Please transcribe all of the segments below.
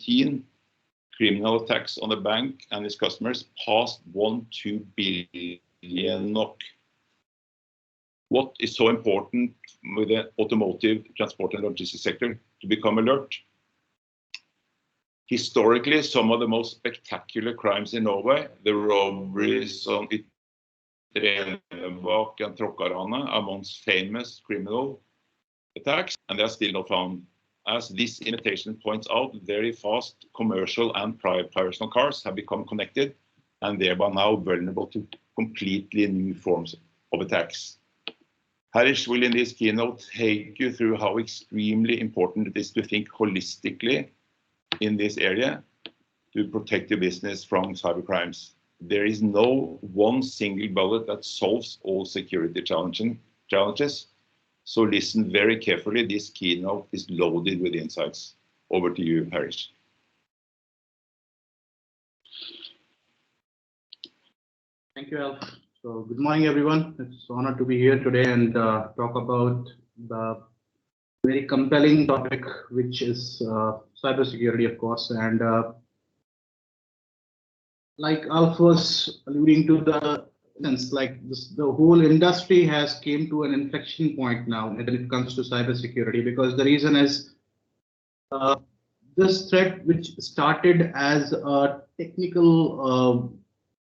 2019, criminal attacks on the bank and its customers passed 1-2 billion NOK. What is so important with the automotive, transport and logistics sector to become alert? Historically, some of the most spectacular crimes in Norway, the robberies on Trenebakk and Tråkkarane, are amongst famous criminal attacks, and they are still not found. As this imitation points out, very fast commercial and personal cars have become connected and thereby now vulnerable to completely new forms of attacks. Harish will in this keynote take you through how extremely important it is to think holistically in this area to protect your business from cybercrimes. There is no one single bullet that solves all security challenges. So listen very carefully. This keynote is loaded with insights. Over to you, Harish. Thank you, Alf. So good morning, everyone. It's an honor to be here today and talk about the very compelling topic, which is cybersecurity, of course. And like Alf was alluding to, the whole industry has came to an inflection point now when it comes to cybersecurity, because the reason is this threat, which started as a technical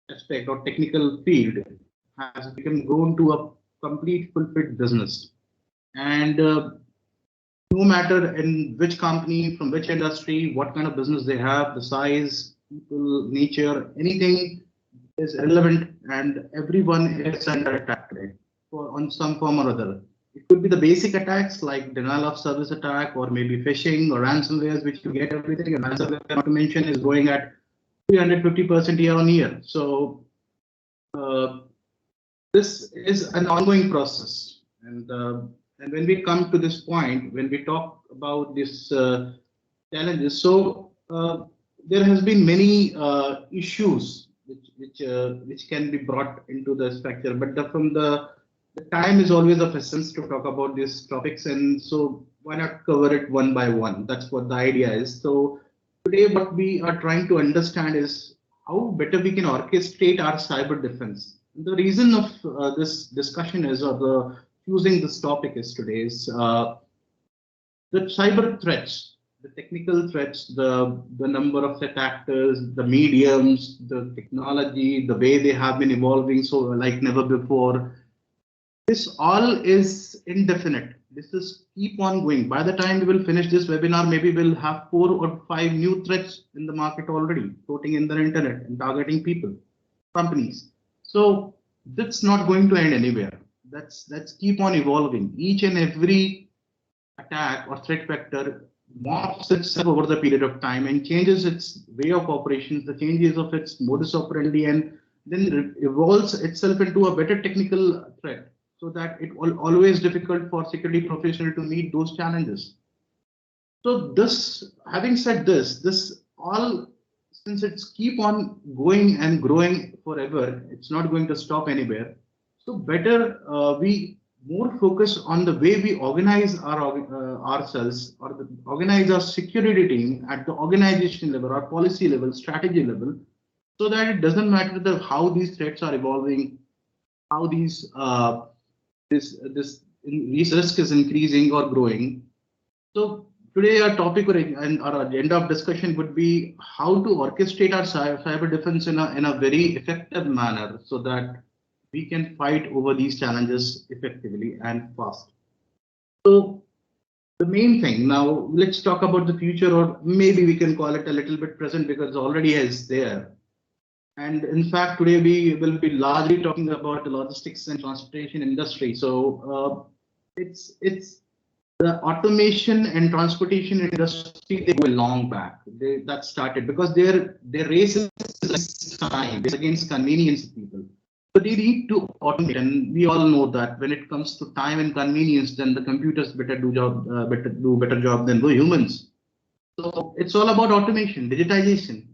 aspect or technical field, has become grown to a complete fulfilled business. And no matter in which company, from which industry, what kind of business they have, the size, people, nature, anything is relevant, and everyone is under attack today on some form or other. It could be the basic attacks like denial of service attack, or maybe phishing or ransomware, which you get everything. And ransomware, not to mention, is growing at 350% year on year. So this is an ongoing process. And when we come to this point, when we talk about this challenges, so there has been many issues which can be brought into the structure, but the time is always of essence to talk about these topics, and so why not cover it one by one? That's what the idea is. So today what we are trying to understand is how better we can orchestrate our cyber defense. The reason of this discussion is, or the choosing this topic is today, is the cyber threats, the technical threats, the number of threat actors, the mediums, the technology, the way they have been evolving so like never before. This all is indefinite. This is keep on going. By the time we will finish this webinar, maybe we'll have 4 or 5 new threats in the market already, floating in the internet and targeting people, companies. So that's not going to end anywhere. That's keep on evolving. Each and every attack or threat vector morphs itself over the period of time and changes its way of operations, the changes of its modus operandi, and then evolves itself into a better technical threat, so that it will always difficult for security professional to meet those challenges. So this, having said this all, since it's keep on going and growing forever, it's not going to stop anywhere. So better we more focus on the way we organize ourselves, or organize our security team at the organization level, or policy level, strategy level, so that it doesn't matter how these threats are evolving, how these this risk is increasing or growing. So today our topic and our agenda of discussion would be how to orchestrate our cyber defense in a very effective manner, so that we can fight over these challenges effectively and fast. So the main thing now, let's talk about the future, or maybe we can call it a little bit present, because already is there. And in fact, today we will be largely talking about the logistics and transportation industry. So it's the automation and transportation industry, they go long back. That started because their race is time, it's against convenience of people. So they need to automate, and we all know that when it comes to time and convenience, then the computers do better job than the humans. So it's all about automation, digitization.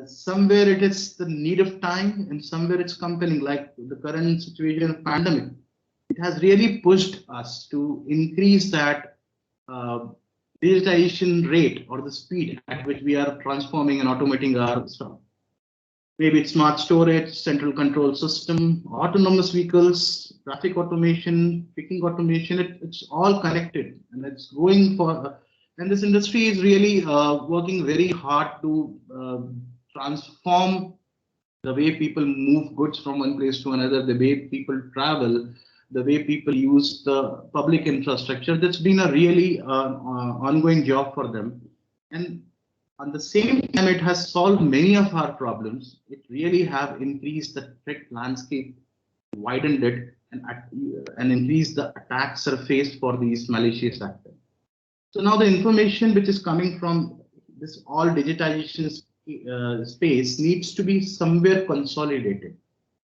Somewhere it is the need of time, and somewhere it's compelling, like the current situation of pandemic. It has really pushed us to increase that digitization rate or the speed at which we are transforming and automating our stuff. Maybe it's smart storage, central control system, autonomous vehicles, traffic automation, picking automation. It's all connected, and it's going for. And this industry is really working very hard to transform the way people move goods from one place to another, the way people travel, the way people use the public infrastructure. That's been a really ongoing job for them. And at the same time, it has solved many of our problems. It really have increased the threat landscape, widened it, and increased the attack surface for these malicious actors. So now the information which is coming from this all digitization space needs to be somewhere consolidated.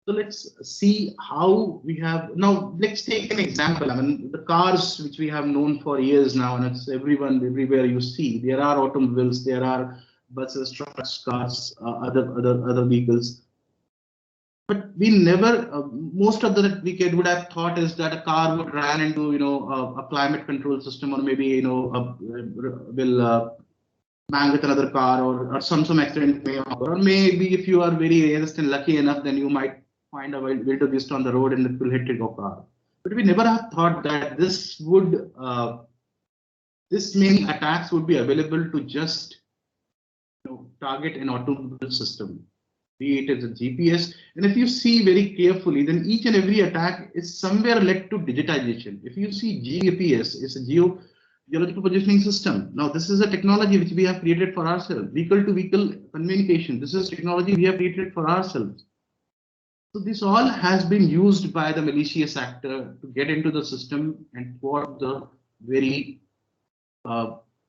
So let's see how we have now. Let's take an example. I mean, the cars which we have known for years now, and it's everywhere you see. There are automobiles, there are buses, trucks, cars, other vehicles. But we never, most of the we would have thought is that a car would run into a climate control system, or maybe will bang with another car, or some accident may occur. Or maybe if you are very realistic and lucky enough, then you might find a wildebeest on the road and it will hit your car. But we never have thought that this many attacks would be available to just target an automobile system, be it as a GPS. And if you see very carefully, then each and every attack is somewhere led to digitization. If you see GPS, it's a geological positioning system. Now, this is a technology which we have created for ourselves. Vehicle-to-vehicle communication. This is technology we have created for ourselves. So this all has been used by the malicious actor to get into the system and for the very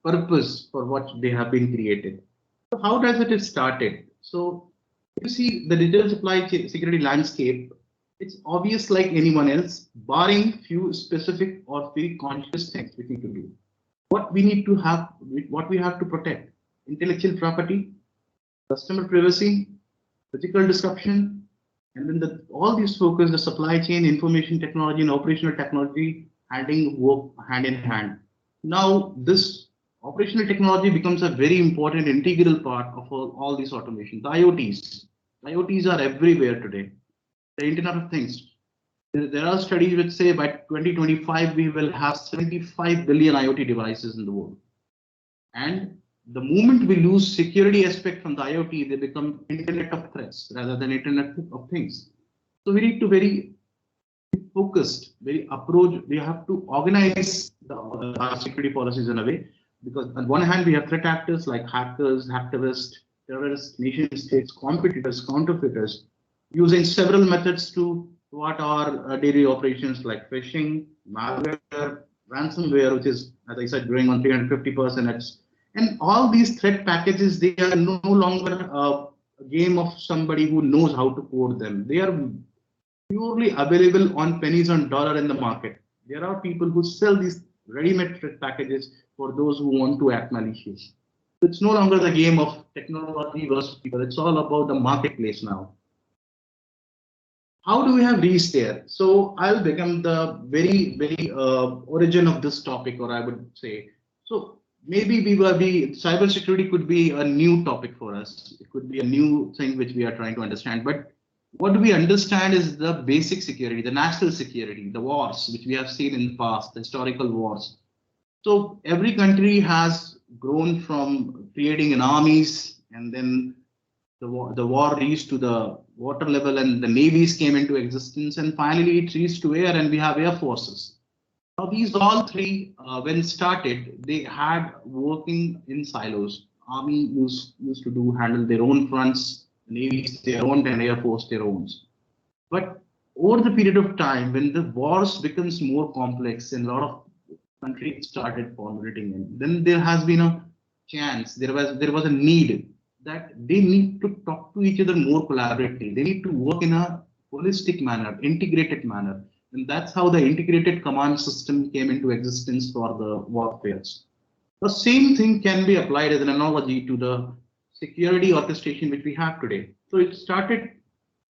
purpose for what they have been created. So how does it started? So you see the digital supply chain security landscape. It's obvious like anyone else, barring few specific or very conscious things we need to do. What we need to have, what we have to protect: intellectual property, customer privacy, physical disruption. And then all these focus, the supply chain, information technology, and operational technology work hand in hand. Now, this operational technology becomes a very important integral part of all these automations. The IoTs are everywhere today. The Internet of Things. There are studies which say by 2025 we will have 75 billion IoT devices in the world. And the moment we lose security aspect from the IoT, they become Internet of Threats rather than Internet of Things. So we need to very focused, very approach. We have to organize our security policies in a way, because on one hand we have threat actors like hackers, hacktivists, terrorists, nation states, competitors, counterfeiters, using several methods to what are daily operations like phishing, malware, ransomware, which is, as I said, growing on 350%. And all these threat packages, they are no longer a game of somebody who knows how to code them. They are purely available on pennies on dollar in the market. There are people who sell these ready-made threat packages for those who want to act malicious. It's no longer the game of technology versus people. It's all about the marketplace now. How do we have reached there? So I'll become the very origin of this topic, or I would say. So maybe cybersecurity could be a new topic for us. It could be a new thing which we are trying to understand. But what we understand is the basic security, the national security, the wars which we have seen in the past, the historical wars. So every country has grown from creating an armies, and then the war reached to the water level, and the navies came into existence, and finally it reached to air, and we have air forces. Now these all three, when started, they had working in silos. Army used to handle their own fronts, navies their own, and air force their own. But over the period of time, when the wars becomes more complex and a lot of countries started formulating in, then there has been a chance, there was a need that they need to talk to each other more collaboratively. They need to work in a holistic manner, integrated manner. And that's how the integrated command system came into existence for the warfares. The same thing can be applied as an analogy to the security orchestration which we have today. So it started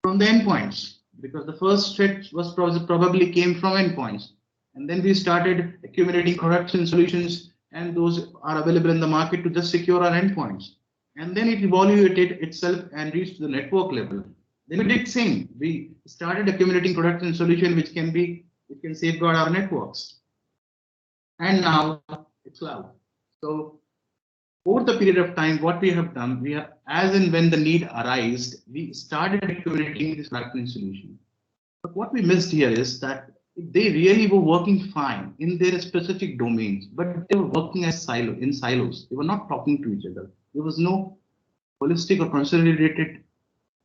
from the endpoints, because the first threat was probably came from endpoints. And then we started accumulating corruption solutions and those are available in the market to just secure our endpoints. And then it evaluated itself and reached the network level. Then we did same. We started accumulating products and solution which can safeguard our networks. And now it's cloud. So over the period of time, what we have done, we have, as and when the need arose, we started accumulating this product and solution. But what we missed here is that they really were working fine in their specific domains, but they were working as silos. They were not talking to each other. There was no holistic or consolidated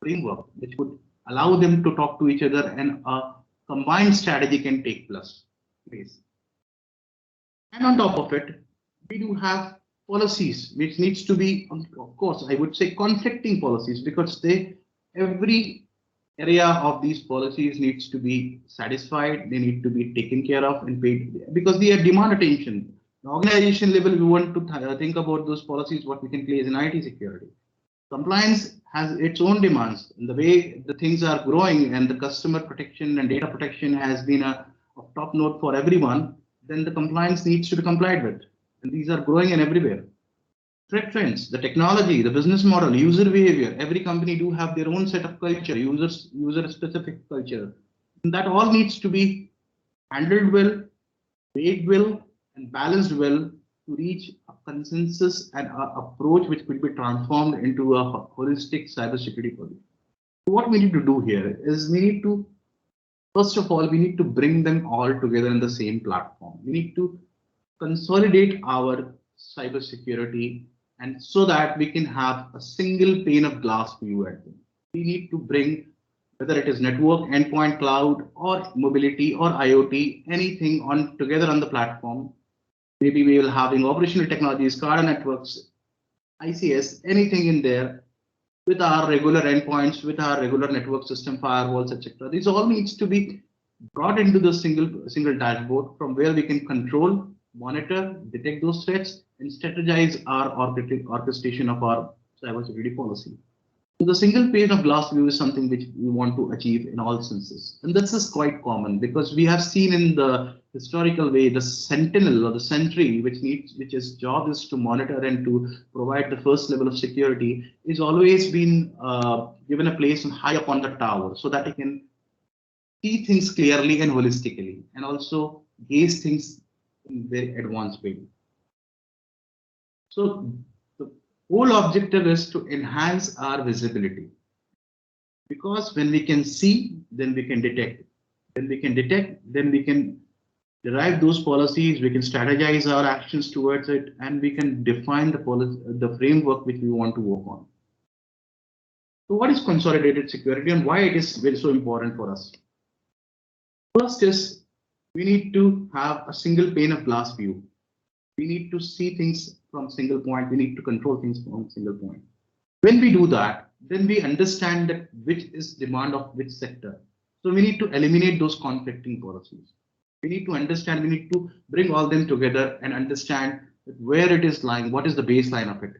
framework which would allow them to talk to each other, and a combined strategy can take place. And on top of it, we do have policies which needs to be, of course, I would say conflicting policies, because every area of these policies needs to be satisfied. They need to be taken care of and paid, because they demand attention. The organization level, we want to think about those policies, what we can place in IT security. Compliance has its own demands, and the way the things are growing and the customer protection and data protection has been a top note for everyone, then the compliance needs to be complied with. And these are growing and everywhere. Threat trends, the technology, the business model, user behavior, every company do have their own set of culture, user specific culture. And that all needs to be handled well, weighed well, and balanced well to reach a consensus and an approach which could be transformed into a holistic cybersecurity policy. So what we need to do here is first of all, we need to bring them all together in the same platform. We need to consolidate our cybersecurity, and so that we can have a single pane of glass view at them. We need to bring, whether it is network, endpoint, cloud, or mobility, or IoT, anything on together on the platform. Maybe we will having operational technologies, SCADA networks, ICS, anything in there with our regular endpoints, with our regular network system, firewalls, etc. These all needs to be brought into the single dashboard from where we can control, monitor, detect those threats, and strategize our orchestration of our cybersecurity policy. So the single pane of glass view is something which we want to achieve in all senses. And this is quite common, because we have seen in the historical way the sentinel or the sentry, which its job is to monitor and to provide the first level of security, is always been given a place high up on the tower, so that it can see things clearly and holistically, and also gaze things in very advanced way. So the whole objective is to enhance our visibility, because when we can see, then we can detect. When we can detect, then we can derive those policies, we can strategize our actions towards it, and we can define the framework which we want to work on. So what is consolidated security and why it is so important for us? First is, we need to have a single pane of glass view. We need to see things from a single point. We need to control things from a single point. When we do that, then we understand that which is demand of which sector. So we need to eliminate those conflicting policies. We need to understand, we need to bring all them together and understand where it is lying, what is the baseline of it.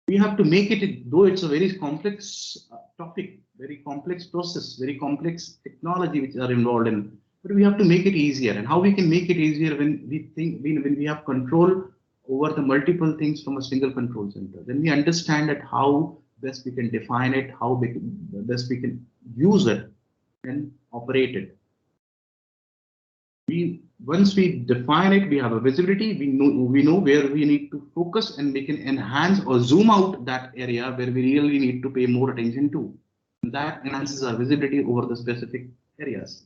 We have to make it, though it's a very complex topic, very complex process, very complex technology which are involved in, but we have to make it easier. And how we can make it easier when we have control over the multiple things from a single control center. Then we understand that how best we can define it, how best we can use it and operate it. Once we define it, we have a visibility. We know where we need to focus, and we can enhance or zoom out that area where we really need to pay more attention to. And that enhances our visibility over the specific areas.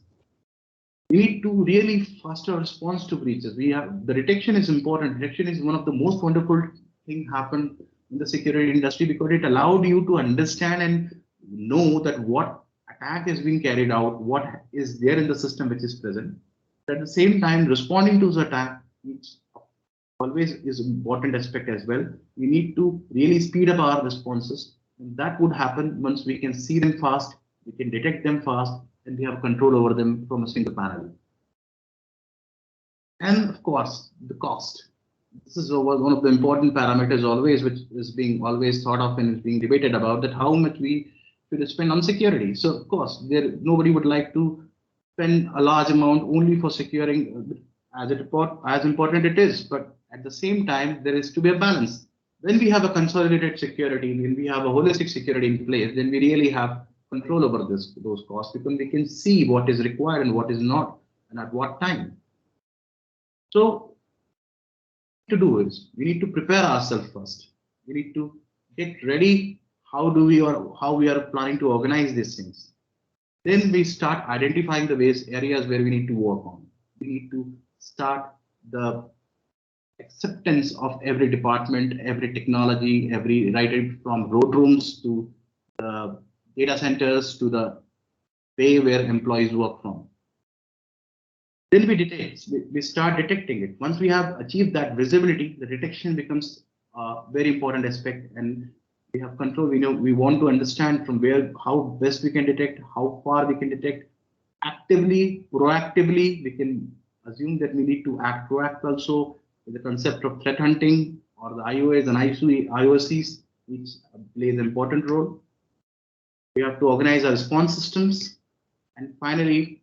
We need to really faster response to breaches. The detection is important. Detection is one of the most wonderful thing happen in the security industry, because it allowed you to understand and know that what attack is being carried out, what is there in the system which is present. At the same time, responding to the attack always is an important aspect as well. We need to really speed up our responses, and that would happen once we can see them fast, we can detect them fast, and we have control over them from a single panel. And of course, the cost. This is one of the important parameters always, which is being always thought of and is being debated about, that how much we should spend on security. So of course, nobody would like to spend a large amount only for securing. as important it is, but at the same time, there is to be a balance. When we have a consolidated security, when we have a holistic security in place, then we really have control over those costs because we can see what is required and what is not, and at what time. So, to do is we need to prepare ourselves first. We need to get ready. How we are planning to organize these things. Then we start identifying the areas where we need to work on. We need to start the acceptance of every department, every technology, every right from road rooms to the data centers to the way where employees work from. Then we start detecting it. Once we have achieved that visibility, the detection becomes a very important aspect, and we have control. We want to understand from how best we can detect, how far we can detect. Actively, proactively, we can assume that we need to act proactive also with the concept of threat hunting or the IOAs and IOCs, which plays an important role. We have to organize our response systems, and finally,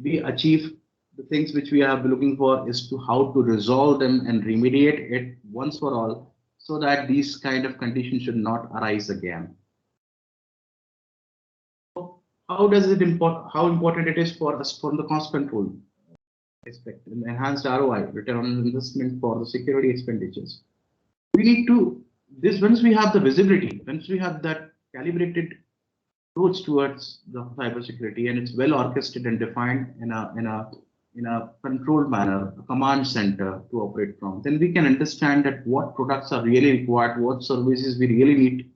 we achieve the things which we are looking for is to how to resolve them and remediate it once for all, so that these kind of conditions should not arise again. How important it is for us from the cost control aspect and enhanced ROI, return on investment for the security expenditures. We need to once we have the visibility, once we have that calibrated approach towards the cybersecurity and it's well orchestrated and defined in a controlled manner, a command center to operate from, then we can understand that what products are really required, what services we really need,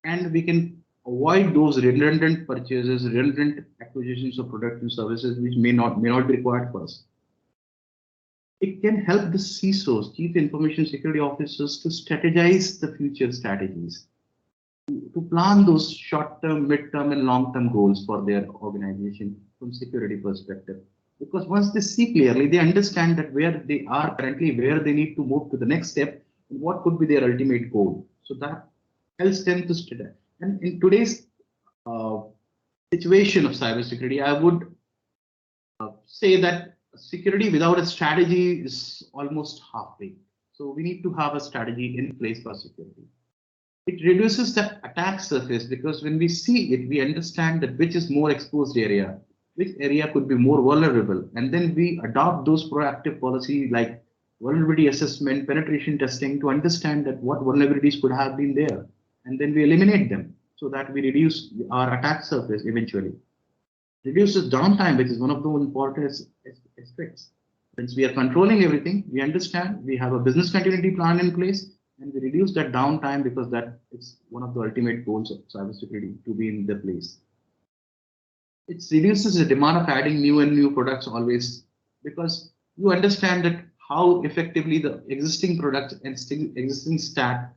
and we can avoid those redundant purchases, redundant acquisitions of products and services which may not be required for us. It can help the CISOs, Chief Information Security Officers, to strategize the future strategies, to plan those short-term, mid-term, and long-term goals for their organization from security perspective. Because once they see clearly, they understand that where they are currently, where they need to move to the next step, and what could be their ultimate goal. So that helps them to strategize. And in today's situation of cybersecurity, I would say that security without a strategy is almost halfway. So we need to have a strategy in place for security. It reduces the attack surface because when we see it, we understand that which is more exposed area, which area could be more vulnerable, and then we adopt those proactive policies like vulnerability assessment, penetration testing to understand that what vulnerabilities could have been there, and then we eliminate them so that we reduce our attack surface eventually. Reduces downtime, which is one of the important aspects. Since we are controlling everything, we understand we have a business continuity plan in place, and we reduce that downtime because that is one of the ultimate goals of cybersecurity to be in the place. It reduces the demand of adding new products always because you understand that how effectively the existing products and existing stack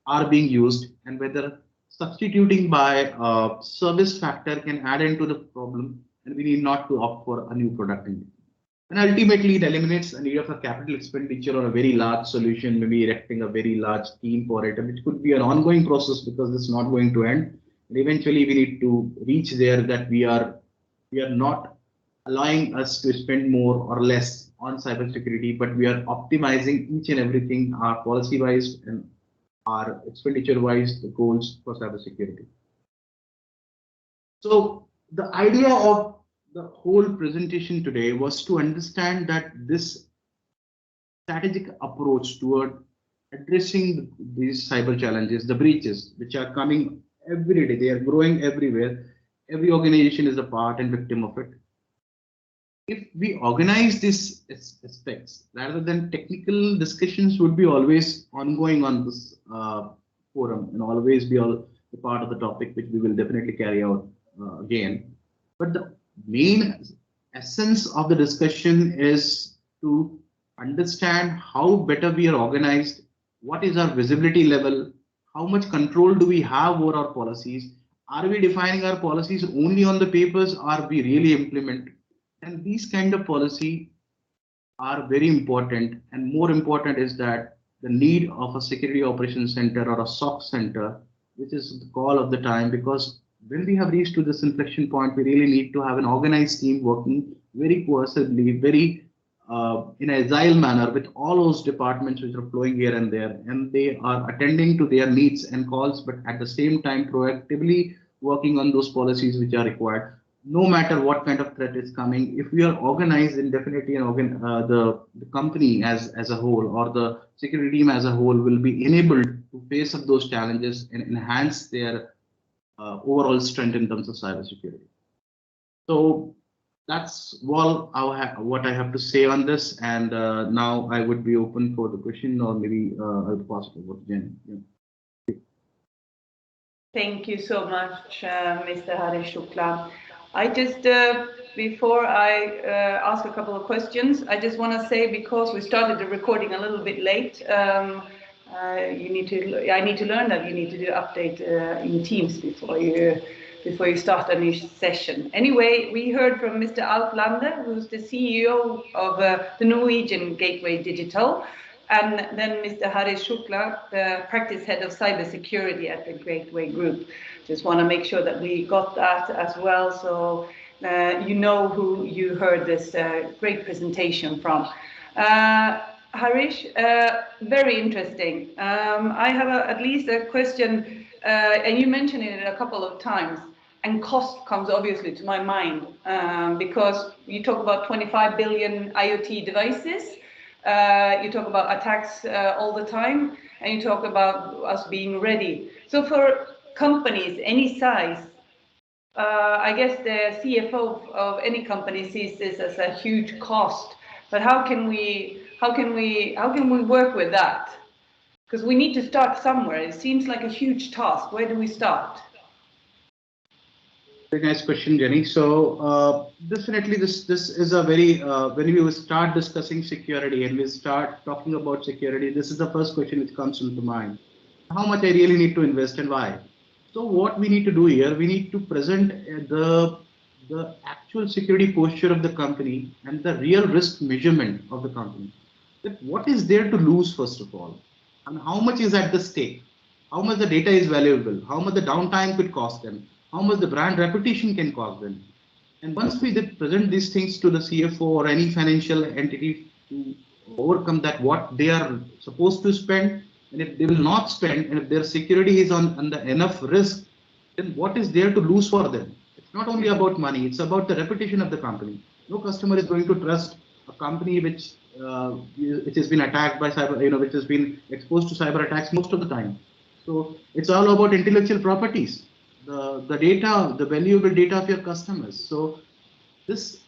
are being used and whether substituting by a service factor can add into the problem and we need not to opt for a new product. And ultimately, it eliminates the need of a capital expenditure on a very large solution, maybe erecting a very large team for it, which could be an ongoing process because it's not going to end. And eventually, we need to reach there that we are not allowing us to spend more or less on cybersecurity, but we are optimizing each and everything, our policy-wise and our expenditure-wise, the goals for cybersecurity. So the idea of the whole presentation today was to understand that this strategic approach toward addressing these cyber challenges, the breaches, which are coming every day, they are growing everywhere. Every organization is a part and victim of it. If we organize these aspects, rather than technical discussions would be always ongoing on this forum and always be the part of the topic, which we will definitely carry out again. But the main essence of the discussion is to understand how better we are organized, what is our visibility level, how much control do we have over our policies, are we defining our policies only on the papers, are we really implement? And these kind of policy are very important, and more important is that the need of a security operations center or a SOC center, which is the call of the time, because when we have reached to this inflection point, we really need to have an organized team working very cohesively, very in an agile manner with all those departments which are flowing here and there, and they are attending to their needs and calls, but at the same time proactively working on those policies which are required. No matter what kind of threat is coming, if we are organized, then definitely the company as a whole, or the security team as a whole, will be enabled to face up those challenges and enhance their overall strength in terms of cybersecurity. So that's what I have to say on this. And now I would be open for the question, or maybe I'll pass it over to Jenny. Yeah. Thank you so much, Mr. Harish Shukla. I just, before I ask a couple of questions, I just want to say, because we started the recording a little bit late, I need to learn that you need to do update in Teams before you start a new session. Anyway, we heard from Mr. Lande, who's the CEO of the Norwegian Gateway Digital, and then Mr. Harish Shukla, the practice head of cybersecurity at the Gateway Group. Just want to make sure that we got that as well, so you know who you heard this great presentation from. Harish, very interesting. I have at least a question, and you mentioned it a couple of times, and cost comes obviously to my mind, because you talk about 25 billion IoT devices, you talk about attacks all the time, and you talk about us being ready. So for companies any size, I guess the CFO of any company sees this as a huge cost, but how can we work with that? Because we need to start somewhere. It seems like a huge task. Where do we start? Very nice question, Jenny. So definitely this is a very, when we start discussing security and we start talking about security, this is the first question which comes into mind. How much I really need to invest and why? So what we need to do here, we need to present the actual security posture of the company and the real risk measurement of the company. That what is there to lose, first of all, and how much is at the stake, how much the data is valuable, how much the downtime could cost them, how much the brand reputation can cost them. And once we present these things to the CFO or any financial entity to overcome that, what they are supposed to spend, and if they will not spend, and if their security is under enough risk, then what is there to lose for them? It's not only about money, it's about the reputation of the company. No customer is going to trust a company which has been attacked by cyber, which has been exposed to cyber attacks most of the time. So it's all about intellectual properties, the data, the valuable data of your customers. So this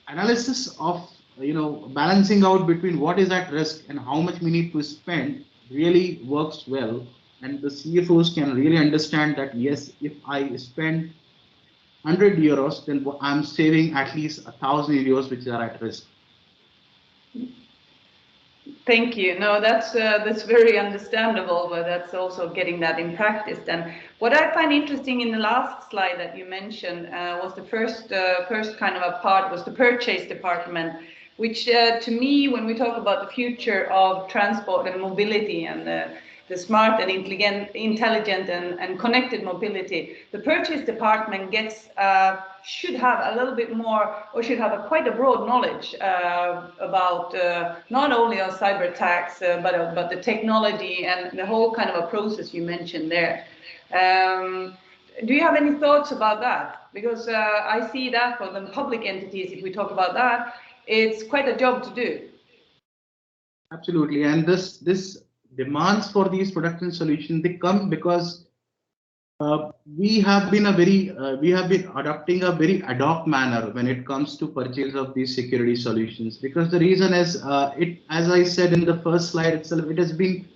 analysis of balancing out between what is at risk and how much we need to spend really works well, and the CFOs can really understand that yes, if I spend 100 euros, then I'm saving at least 1,000 euros which are at risk. Thank you. No, that's very understandable, but that's also getting that in practice. Then, what I find interesting in the last slide that you mentioned was the first kind of a part was the purchase department, which to me, when we talk about the future of transport and mobility and the smart and intelligent and connected mobility, the purchase department should have a little bit more, or should have quite a broad knowledge about not only of cyber attacks, but the technology and the whole kind of a process you mentioned there. Do you have any thoughts about that? Because I see that for the public entities, if we talk about that, it's quite a job to do. Absolutely, and this demands for these production solutions, they come because we have been adopting a very ad hoc manner when it comes to purchase of these security solutions. Because the reason is, as I said in the first slide itself, it has been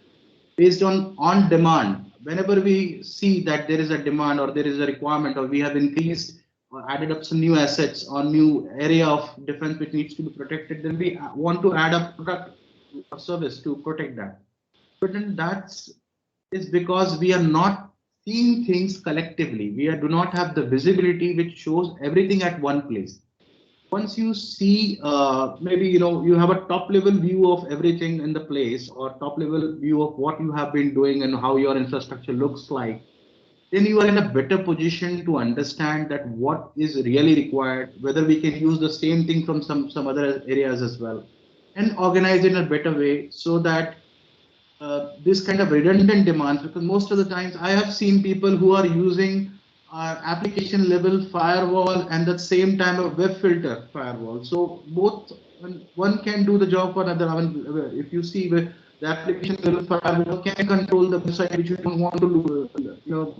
based on demand. Whenever we see that there is a demand or there is a requirement, or we have increased or added up some new assets or new area of defense which needs to be protected, then we want to add a product or service to protect that. But then is because we are not seeing things collectively. We do not have the visibility which shows everything at one place. Once you see, maybe you have a top level view of everything in the place, or top level view of what you have been doing and how your infrastructure looks like, then you are in a better position to understand that what is really required, whether we can use the same thing from some other areas as well. and organize it in a better way so that this kind of redundant demands, because most of the times I have seen people who are using our application level firewall and at the same time a web filter firewall. So both, one can do the job for another. I mean, if you see the application level firewall can control the website which you don't want to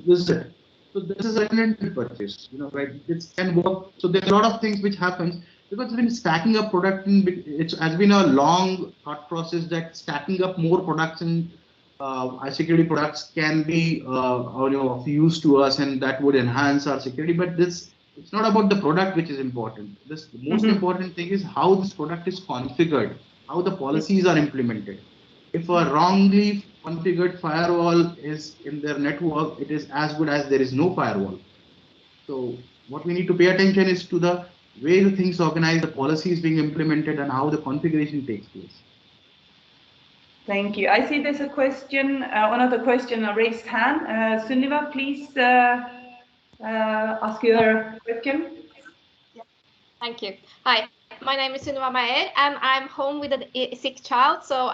visit. So this is a redundant purchase, right? It can work. So there are a lot of things which happens because when stacking up product, it has been a long thought process that stacking up more products and security products can be of use to us, and that would enhance our security. But it's not about the product which is important. The most important thing is how this product is configured, how the policies are implemented. If a wrongly configured firewall is in their network, it is as good as there is no firewall. So what we need to pay attention is to the way the things organized, the policies being implemented, and how the configuration takes place. Thank you. I see there's a question, another question, a raised hand. Sunniva, please ask your question. Yeah. Thank you. Hi, my name is Sunniva Meyer, and I'm home with a sick child. So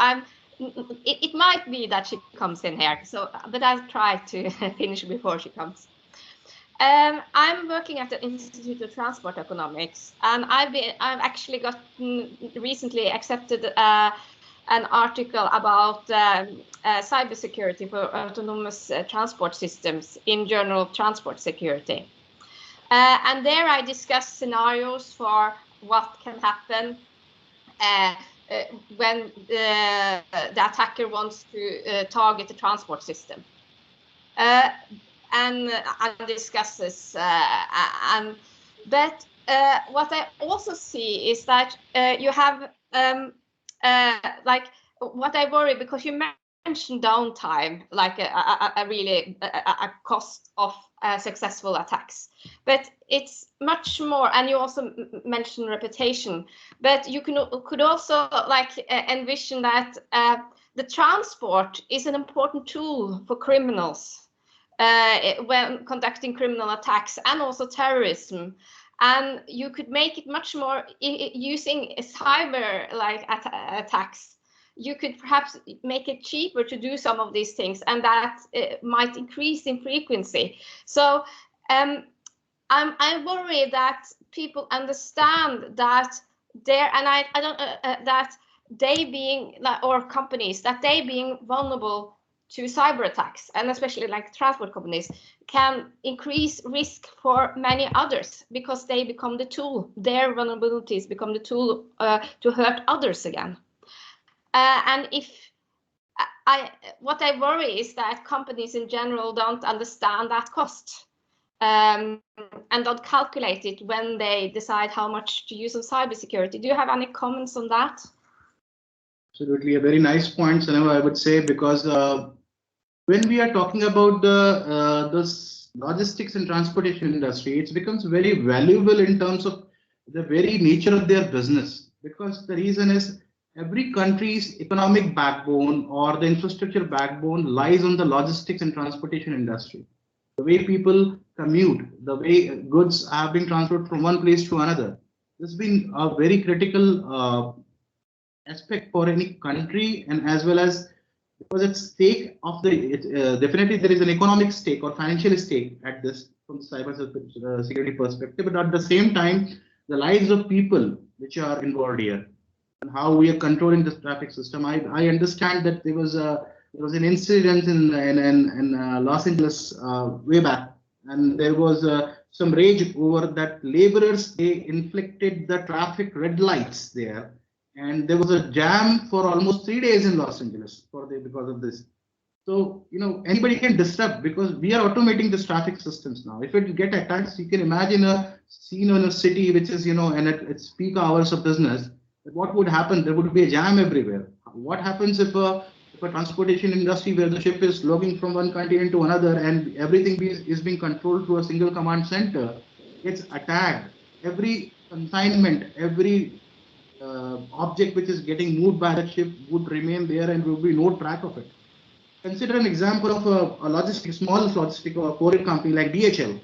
it might be that she comes in here. So, but I'll try to finish before she comes. I'm working at the Institute of Transport Economics, and I've actually gotten recently accepted an article about cybersecurity for autonomous transport systems in Journal of Transport Security. And there I discuss scenarios for what can happen when the attacker wants to target the transport system. And discuss this. But what I also see is that you have like what I worry, because you mentioned downtime, like a cost of successful attacks, but it's much more. And you also mentioned reputation, but you could also envision that the transport is an important tool for criminals when conducting criminal attacks and also terrorism. And you could make it much more using cyber attacks. You could perhaps make it cheaper to do some of these things, and that might increase in frequency. So I worry that people understand that that they being or companies, that they being vulnerable to cyber attacks, and especially like transport companies, can increase risk for many others because they become the tool. Their vulnerabilities become the tool to hurt others again. And what I worry is that companies in general don't understand that cost and don't calculate it when they decide how much to use on cybersecurity. Do you have any comments on that? Absolutely, a very nice point, Sunniva, I would say, because when we are talking about the logistics and transportation industry, it becomes very valuable in terms of the very nature of their business. Because the reason is every country's economic backbone or the infrastructure backbone lies on the logistics and transportation industry. The way people commute, the way goods have been transferred from one place to another. This has been a very critical aspect for any country, and as well as because it's stake of the definitely there is an economic stake or financial stake at this from the cyber security perspective, but at the same time the lives of people which are involved here and how we are controlling this traffic system. I understand that there was an incident in Los Angeles way back, and there was some rage over that laborers, they inflicted the traffic red lights there. And there was a jam for almost 3 days in Los Angeles because of this. So, anybody can disrupt because we are automating this traffic systems now. If it get attacked, you can imagine a scene in a city which is, and at its peak hours of business, what would happen? There would be a jam everywhere. What happens if a transportation industry where the ship is logging from one continent to another and everything is being controlled through a single command center gets attacked? Every consignment, every object which is getting moved by that ship would remain there and there will be no track of it. Consider an example of a small logistic or courier company like DHL.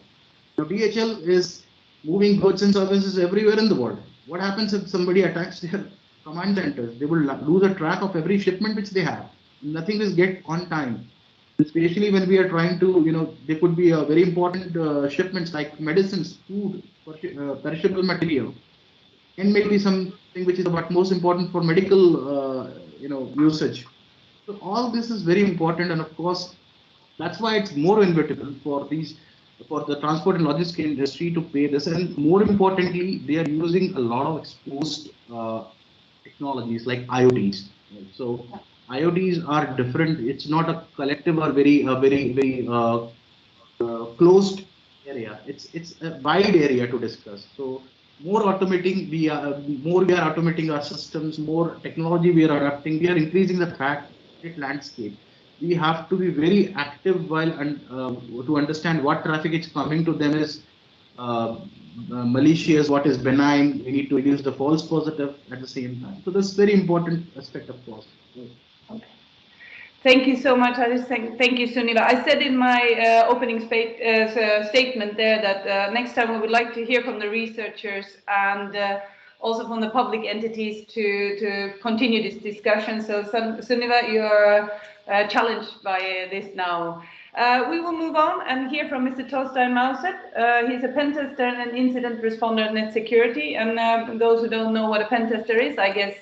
DHL is moving goods and services everywhere in the world. What happens if somebody attacks their command centers, they will lose a track of every shipment which they have. Nothing is get on time. Especially when we are trying to, there could be a very important shipments like medicines, food, perishable material, and maybe something which is what most important for medical, usage. So all this is very important, and of course, that's why it's more inevitable for the transport and logistics industry to pay this. And more importantly, they are using a lot of exposed technologies like IoTs. Right? So IoTs are different. It's not a collective or very closed area. It's a wide area to discuss. So more we are automating our systems, more technology we are adapting. We are increasing the threat landscape. We have to be very active to understand what traffic is coming to them is malicious, what is benign. We need to reduce the false positive at the same time. So that's very important aspect, of course. Okay. Thank you so much, Harish. Thank you, Sunila. I said in my opening statement there that next time we would like to hear from the researchers and also from the public entities to continue this discussion. So, Sunila, you are challenged by this now. We will move on and hear from Mr. Torstein Mauseth. He's a pen tester and an incident responder at Netsecurity. And those who don't know what a pen tester is, I guess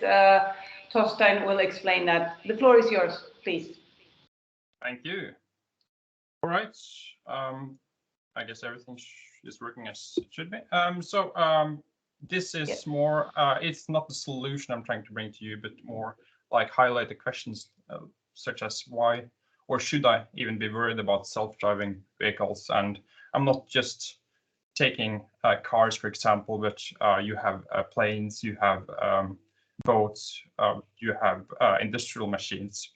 Torstein will explain that. The floor is yours, please. Thank you. All right. I guess everything is working as it should be. This is more, it's not the solution I'm trying to bring to you, but more like highlight the questions such as why or should I even be worried about self-driving vehicles? And I'm not just taking cars, for example, but you have planes, you have boats, you have industrial machines,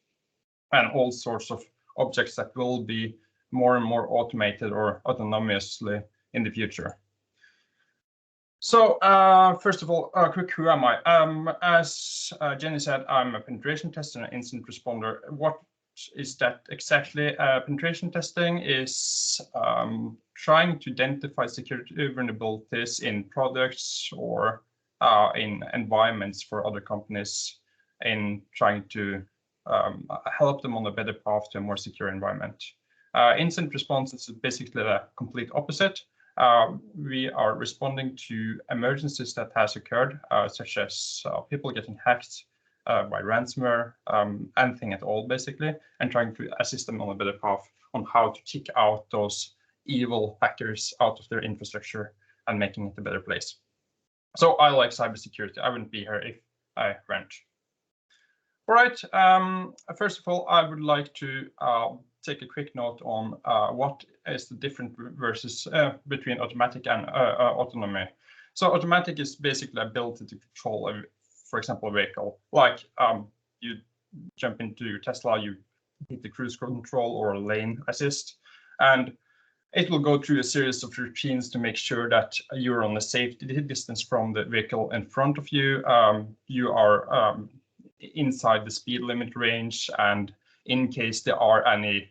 and all sorts of objects that will be more and more automated or autonomously in the future. So first of all, quick, who am I? As Jenny said, I'm a penetration tester and incident responder. What is that exactly? Penetration testing is trying to identify security vulnerabilities in products or in environments for other companies, in trying to help them on a better path to a more secure environment. Incident response is basically the complete opposite. We are responding to emergencies that has occurred, such as people getting hacked by ransomware, anything at all, basically, and trying to assist them on a better path on how to kick out those evil hackers out of their infrastructure and making it a better place. So I like cybersecurity. I wouldn't be here if I weren't. All right. First of all, I would like to take a quick note on what is the difference versus between automatic and autonomy. So automatic is basically ability to control, for example, a vehicle. Like you jump into your Tesla, you hit the cruise control or lane assist, and it will go through a series of routines to make sure that you're on a safe distance from the vehicle in front of you. You are inside the speed limit range, and in case there are any,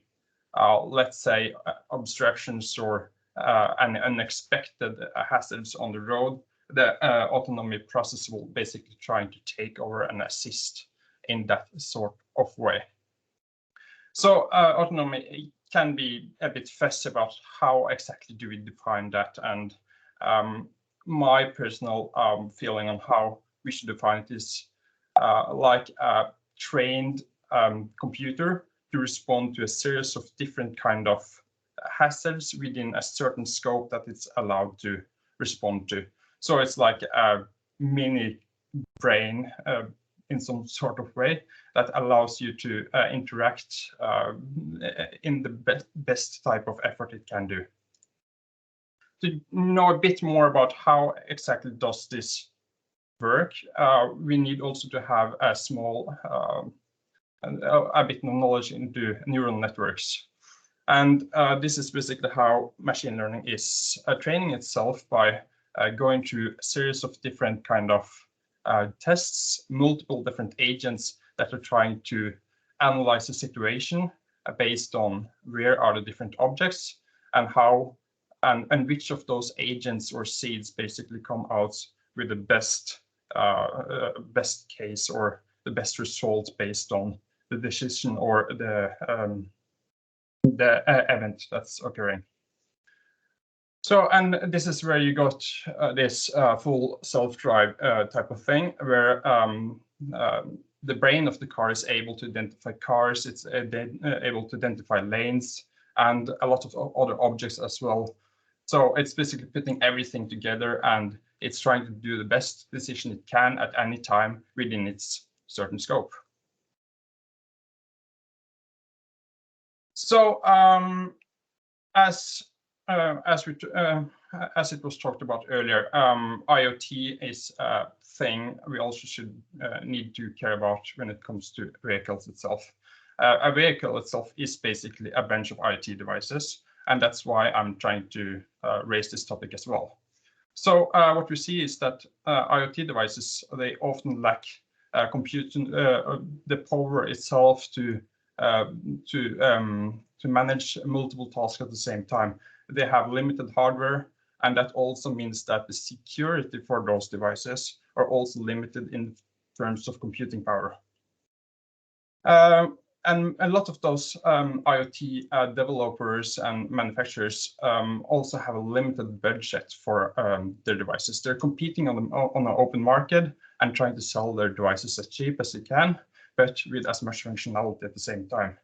let's say, obstructions or any unexpected hazards on the road, the autonomy process will basically try to take over and assist in that sort of way. So autonomy can be a bit fussy about how exactly do we define that, and my personal feeling on how we should define it is like a trained computer to respond to a series of different kind of hazards within a certain scope that it's allowed to respond to. So it's like a mini brain in some sort of way that allows you to interact in the best type of effort it can do. To know a bit more about how exactly does this work, we need also to have a small, a bit of knowledge into neural networks. And this is basically how machine learning is training itself by going through a series of different kind of tests, multiple different agents that are trying to analyze the situation based on where are the different objects and how and which of those agents or seeds basically come out with the best best case or the best result based on the decision or the event that's occurring. So, and this is where you got this full self-drive type of thing, where the brain of the car is able to identify cars, it's able to identify lanes, and a lot of other objects as well. So it's basically putting everything together, and it's trying to do the best decision it can at any time within its certain scope. So as it was talked about earlier, IoT is a thing we also should need to care about when it comes to vehicles itself. A vehicle itself is basically a bunch of IoT devices, and that's why I'm trying to raise this topic as well. So what we see is that IoT devices, they often lack computing the power itself to manage multiple tasks at the same time. They have limited hardware, and that also means that the security for those devices are also limited in terms of computing power. And a lot of those IoT developers and manufacturers also have a limited budget for their devices. They're competing on an open market and trying to sell their devices as cheap as they can, but with as much functionality at the same time.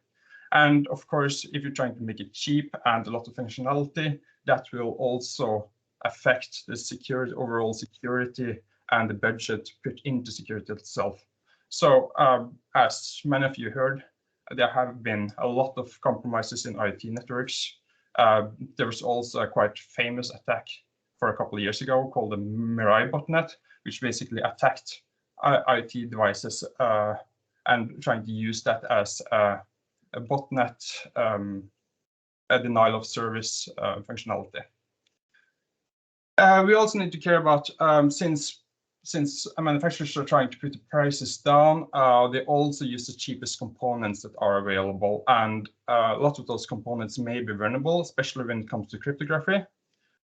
And of course, if you're trying to make it cheap and a lot of functionality, that will also affect the security, overall security, and the budget put into security itself. So as many of you heard, there have been a lot of compromises in IoT networks. There was also a quite famous attack for a couple of years ago called the Mirai botnet, which basically attacked IoT devices and trying to use that as a botnet, a denial of service functionality. We also need to care about, since manufacturers are trying to put the prices down, they also use the cheapest components that are available, and a lot of those components may be vulnerable, especially when it comes to cryptography,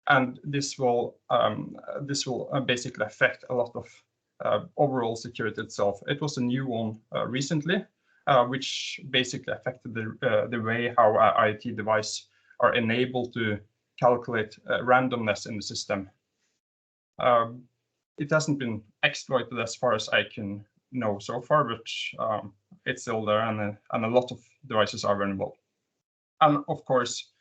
and this will basically affect a lot of overall security itself. It was a new one recently, which basically affected the way how an IoT device are enabled to calculate randomness in the system. It hasn't been exploited as far as I can know so far, but it's still there, and a lot of devices are vulnerable. And of course,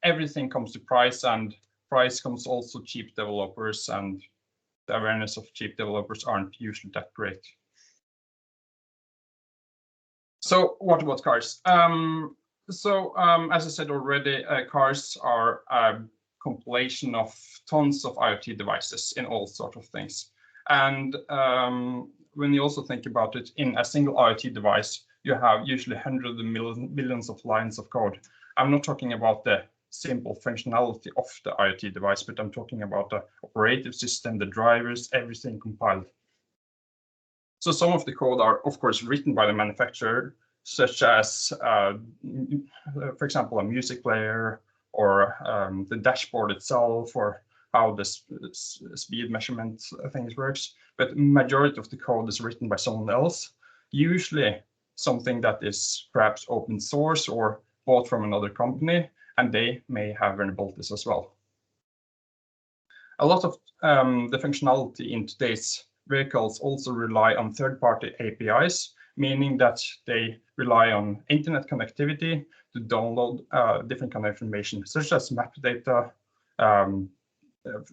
everything comes to price, and price comes also cheap developers, and the awareness of cheap developers aren't usually that great. So what about cars? As I said already, cars are a compilation of tons of IoT devices in all sorts of things. And when you also think about it, in a single IoT device, you have usually hundreds of millions of lines of code. I'm not talking about the simple functionality of the IoT device, but I'm talking about the operating system, the drivers, everything compiled. So some of the code are, of course, written by the manufacturer, such as, for example, a music player, or the dashboard itself, or how the speed measurement things works. But majority of the code is written by someone else, usually something that is perhaps open source or bought from another company, and they may have vulnerabilities as well. A lot of the functionality in today's vehicles also rely on third-party APIs, meaning that they rely on internet connectivity to download different kind of information, such as map data,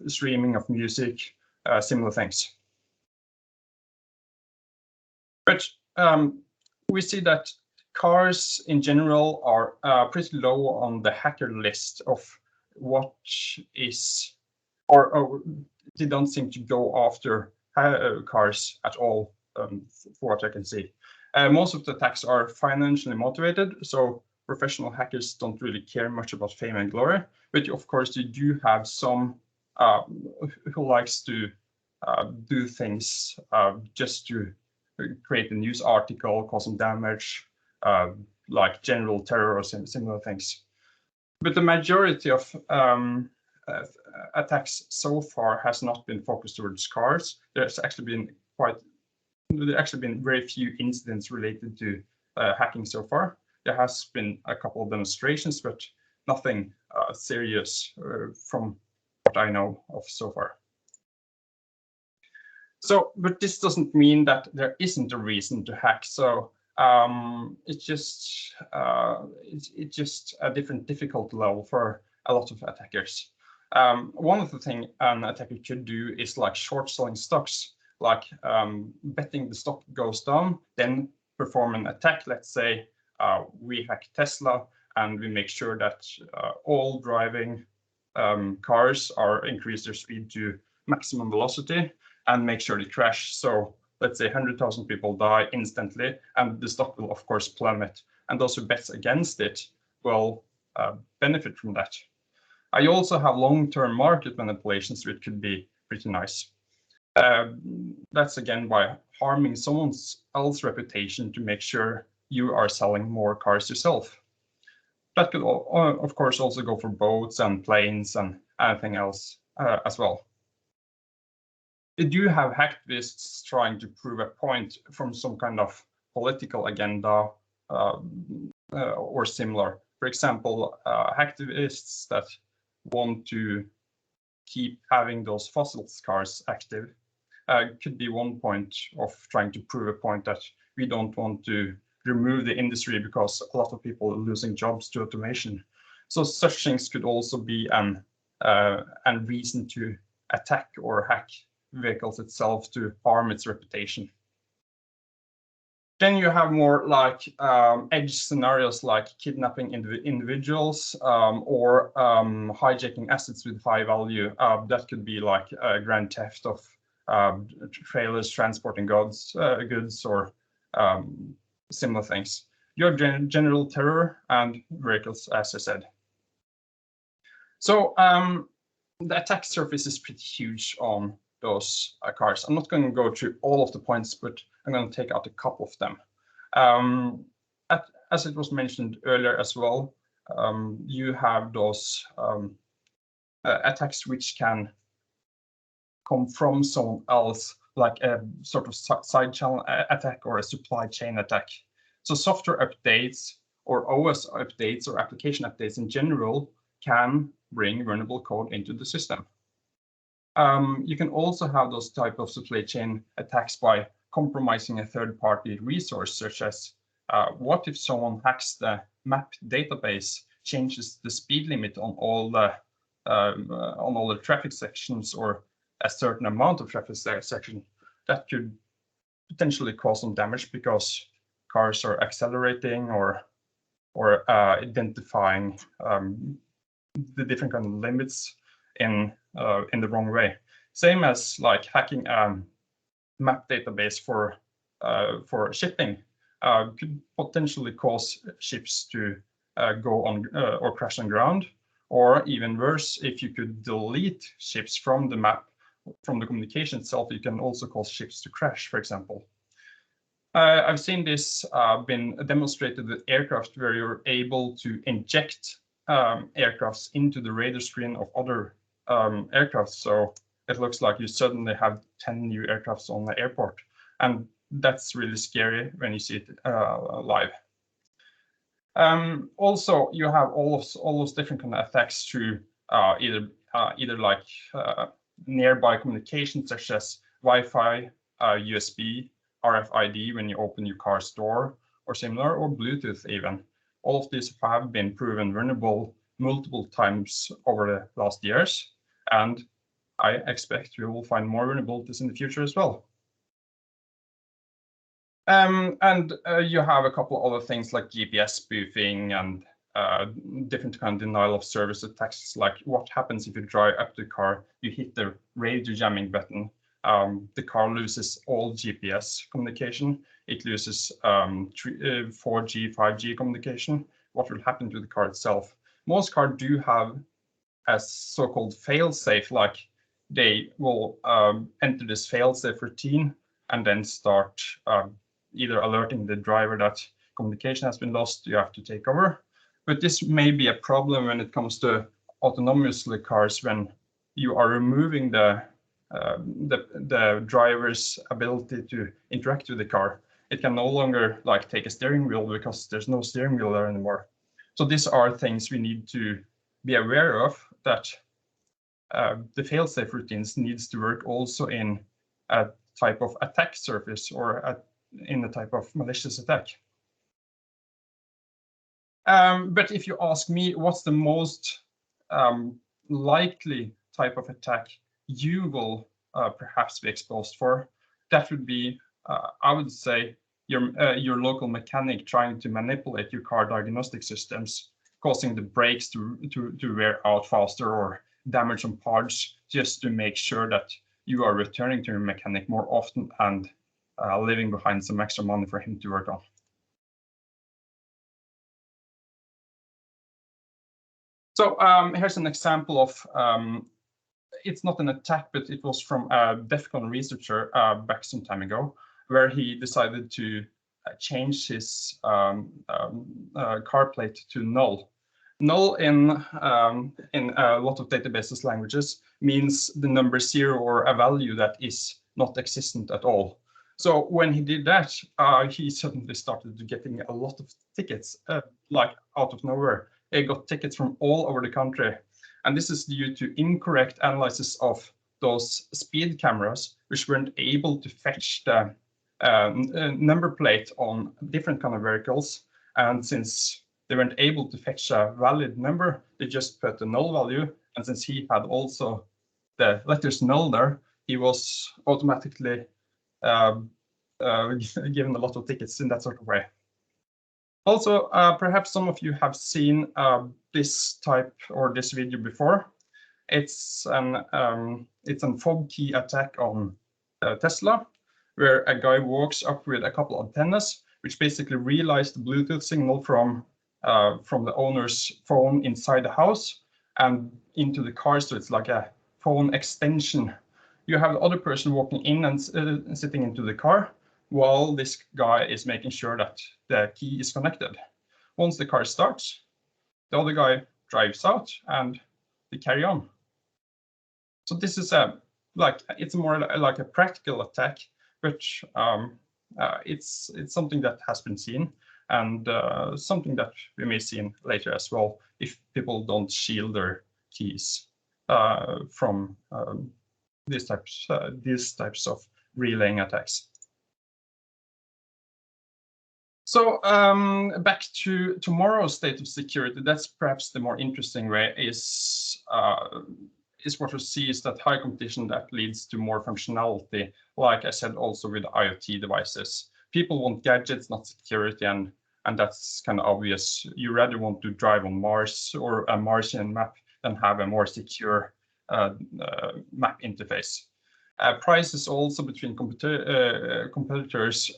streaming of music, similar things. But we see that cars in general are pretty low on the hacker list of what is, or they don't seem to go after cars at all, for what I can see. Most of the attacks are financially motivated, so professional hackers don't really care much about fame and glory. But of course, you do have some who likes to do things just to create a news article, cause some damage, like general terror or similar things. But the majority of attacks so far has not been focused towards cars. There's actually been very few incidents related to hacking so far. There has been a couple of demonstrations, but nothing serious from what I know of so far. So, but this doesn't mean that there isn't a reason to hack. So it's just a different difficulty level for a lot of attackers. One of the things an attacker could do is like short selling stocks, like betting the stock goes down, then perform an attack. Let's say we hack Tesla and we make sure that all driving cars increase their speed to maximum velocity and make sure they crash. So let's say 100,000 people die instantly, and the stock will of course plummet. And those who bet against it will benefit from that. I also have long-term market manipulations, which could be pretty nice. That's again by harming someone else's reputation to make sure you are selling more cars yourself. That could, of course, also go for boats and planes and anything else as well. You do have hacktivists trying to prove a point from some kind of political agenda or similar. For example, hacktivists that want to keep having those fossil cars active could be one point of trying to prove a point that we don't want to remove the industry because a lot of people are losing jobs to automation. So such things could also be a reason to attack or hack vehicles itself to harm its reputation. Then you have more like edge scenarios like kidnapping individuals or hijacking assets with high value. That could be like grand theft of trailers transporting goods or similar things. You have general terror and vehicles, as I said. So the attack surface is pretty huge on those cars. I'm not going to go through all of the points, but I'm going to take out a couple of them. As it was mentioned earlier as well, you have those attacks which can come from someone else, like a sort of side channel attack or a supply chain attack. So software updates or OS updates or application updates in general can bring vulnerable code into the system. You can also have those type of supply chain attacks by compromising a third-party resource, such as what if someone hacks the map database, changes the speed limit on all the traffic sections or a certain amount of traffic section. That could potentially cause some damage because cars are accelerating or identifying the different kind of limits in the wrong way. Same as like hacking map database for shipping could potentially cause ships to go on or crash on ground, or even worse, if you could delete ships from the map, from the communication itself, you can also cause ships to crash, for example. I've seen this been demonstrated with aircraft where you're able to inject aircrafts into the radar screen of other aircraft. So it looks like you suddenly have 10 new aircrafts on the airport. And that's really scary when you see it live. Also, you have all those different kind of attacks to either like nearby communication, such as Wi-Fi, USB, RFID when you open your car's door, or similar, or Bluetooth even. All of these have been proven vulnerable multiple times over the last years, and I expect we will find more vulnerabilities in the future as well. You have a couple of other things like GPS spoofing and different kind of denial of service attacks, like what happens if you drive up the car, you hit the radio jamming button, the car loses all GPS communication, it loses 4G, 5G communication. What will happen to the car itself? Most cars do have a so-called fail-safe, like they will enter this fail-safe routine and then start either alerting the driver that communication has been lost, you have to take over. But this may be a problem when it comes to autonomously cars when you are removing the driver's ability to interact with the car. It can no longer like take a steering wheel because there's no steering wheel there anymore. So these are things we need to be aware of, that the fail-safe routines needs to work also in a type of attack surface or in a type of malicious attack. But if you ask me what's the most likely type of attack you will perhaps be exposed for, that would be, I would say, your local mechanic trying to manipulate your car diagnostic systems, causing the brakes to wear out faster or damage some parts, just to make sure that you are returning to your mechanic more often and leaving behind some extra money for him to work on. So here's an example of, it's not an attack, but it was from a DEF CON researcher back some time ago, where he decided to change his car plate to null. Null in a lot of databases languages means the number 0 or a value that is not existent at all. So when he did that, he suddenly started getting a lot of tickets, like out of nowhere. He got tickets from all over the country. And this is due to incorrect analysis of those speed cameras, which weren't able to fetch the number plate on different kind of vehicles. And since they weren't able to fetch a valid number, they just put the null value. And since he had also the letters null there, he was automatically given a lot of tickets in that sort of way. Also, perhaps some of you have seen this type or this video before. It's an fob key attack on Tesla, where a guy walks up with a couple of antennas, which basically realize the Bluetooth signal from the owner's phone inside the house and into the car. So it's like a phone extension. You have the other person walking in and sitting into the car, while this guy is making sure that the key is connected. Once the car starts, the other guy drives out and they carry on. So this is it's more like a practical attack, but it's something that has been seen, and something that we may see later as well if people don't shield their keys from these types of relaying attacks. So back to tomorrow's state of security, that's perhaps the more interesting way, is what we see is that high competition that leads to more functionality, like I said, also with IoT devices. People want gadgets, not security, and that's kind of obvious. You rather want to drive on Mars or a Martian map than have a more secure map interface. Prices also between competitors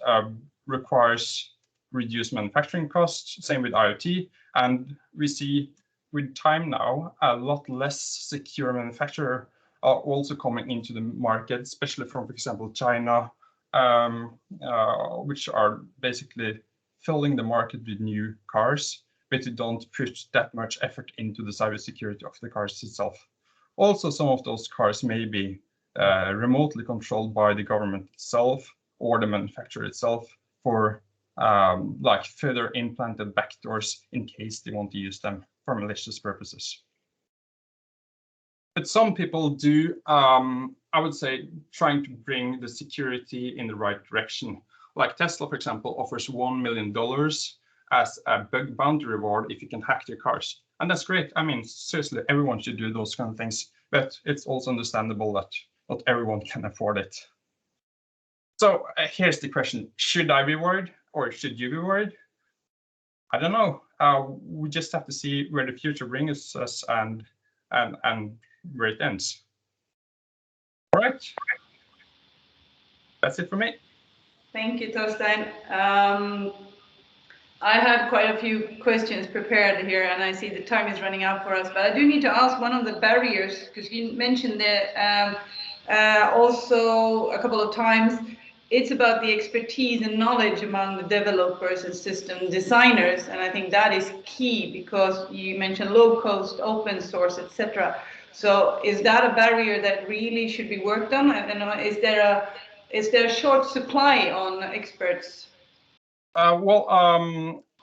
requires reduce manufacturing costs, same with IoT, and we see with time now a lot less secure manufacturer are also coming into the market, especially from, for example, China, which are basically filling the market with new cars, but they don't put that much effort into the cybersecurity of the cars itself. Also, some of those cars may be remotely controlled by the government itself or the manufacturer itself for like further implanted backdoors in case they want to use them for malicious purposes. But some people do, I would say, trying to bring the security in the right direction. Like Tesla, for example, offers $1 million as a bug bounty reward if you can hack their cars. And that's great. I mean, seriously, everyone should do those kind of things. But it's also understandable that not everyone can afford it. So here's the question. Should I be worried? Or should you be worried? I don't know. We just have to see where the future brings us and where it ends. All right. That's it for me. Thank you, Torstein. I had quite a few questions prepared here, and I see the time is running out for us. But I do need to ask one of the barriers, because you mentioned that also a couple of times. it's about the expertise and knowledge among the developers and system designers, and I think that is key because you mentioned low cost, open source, etc. So is that a barrier that really should be worked on? And is there a short supply on experts?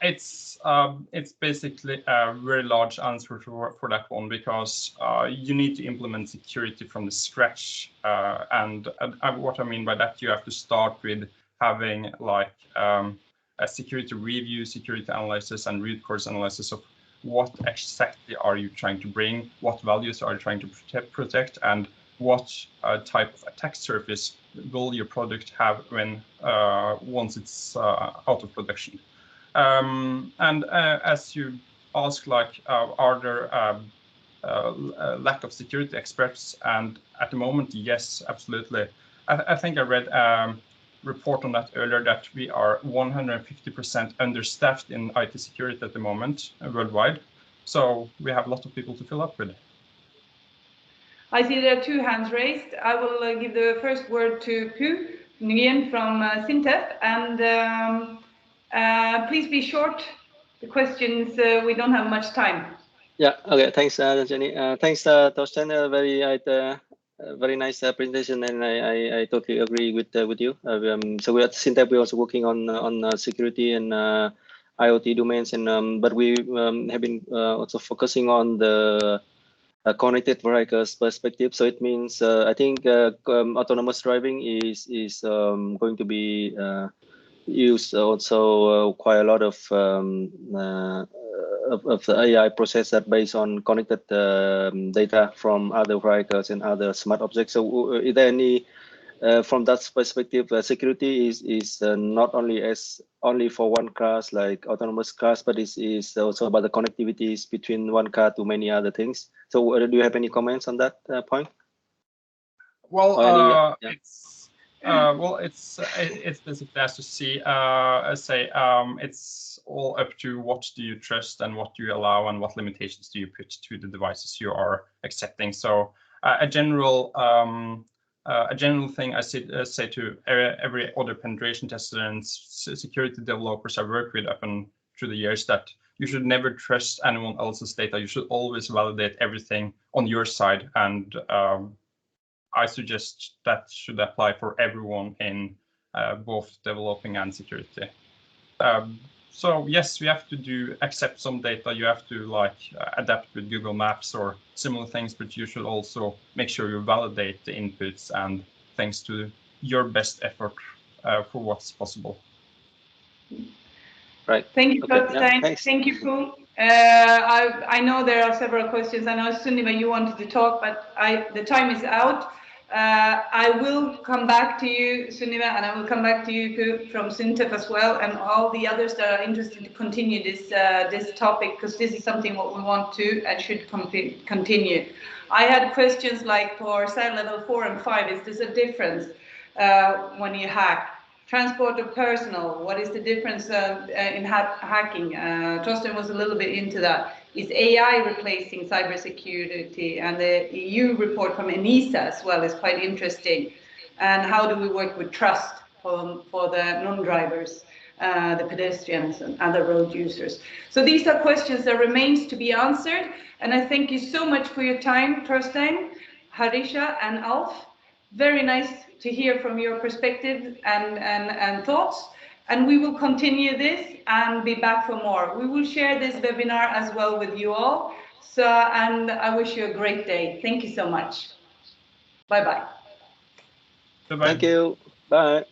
It's basically a very large answer for that one, because you need to implement security from the scratch. And what I mean by that, you have to start with having like a security review, security analysis, and root cause analysis of what exactly are you trying to bring, what values are you trying to protect, and what type of attack surface will your product have when once it's out of production. And as you ask, like, are there lack of security experts? And at the moment, yes, absolutely. I think I read a report on that earlier, that we are 150% understaffed in IT security at the moment worldwide. So we have a lot of people to fill up with. I see there are 2 hands raised. I will give the first word to Pu Nguyen from Sintef, and please be short. The questions, we don't have much time. Yeah, okay, thanks, Jenny. Thanks, Torstein. Very nice presentation, and I totally agree with you. So we at Sintef, we're also working on security and IoT domains, and but we have been also focusing on the connected vehicles perspective. So it means I think autonomous driving is going to be used also quite a lot of the AI processor based on connected data from other vehicles and other smart objects. So is there any from that perspective, security is not only for one cars like autonomous cars, but is also about the connectivities between one car to many other things. So do you have any comments on that point? Well, it's basically as to see, it's all up to what do you trust and what do you allow and what limitations do you put to the devices you are accepting. So a general thing I say to every other penetration tester and security developers I work with up and through the years, that you should never trust anyone else's data. You should always validate everything on your side, and I suggest that should apply for everyone in both developing and security. So yes, we have to accept some data. You have to adapt with Google Maps or similar things, but you should also make sure you validate the inputs and things to your best effort for what's possible. Right. Thank you, Torstein. Yeah, thank you, Pu. I know there are several questions. I know, Sunniva, you wanted to talk, but the time is out. I will come back to you, Sunniva, and I will come back to you, Pu, from Sintef as well, and all the others that are interested to continue this topic, because this is something what we want to and should continue. I had questions like for site level 4 and 5, is this a difference when you hack? Transport of personal, what is the difference in hacking? Torstein was a little bit into that. Is AI replacing cybersecurity? And the EU report from ENISA as well is quite interesting. And how do we work with trust for the non-drivers, the pedestrians and other road users? So these are questions that remains to be answered. And I thank you so much for your time, Torstein, Harisha and Alf. Very nice to hear from your perspective and thoughts. And we will continue this and be back for more. We will share this webinar as well with you all. So, and I wish you a great day. Thank you so much. Bye-bye. Thank you. Bye.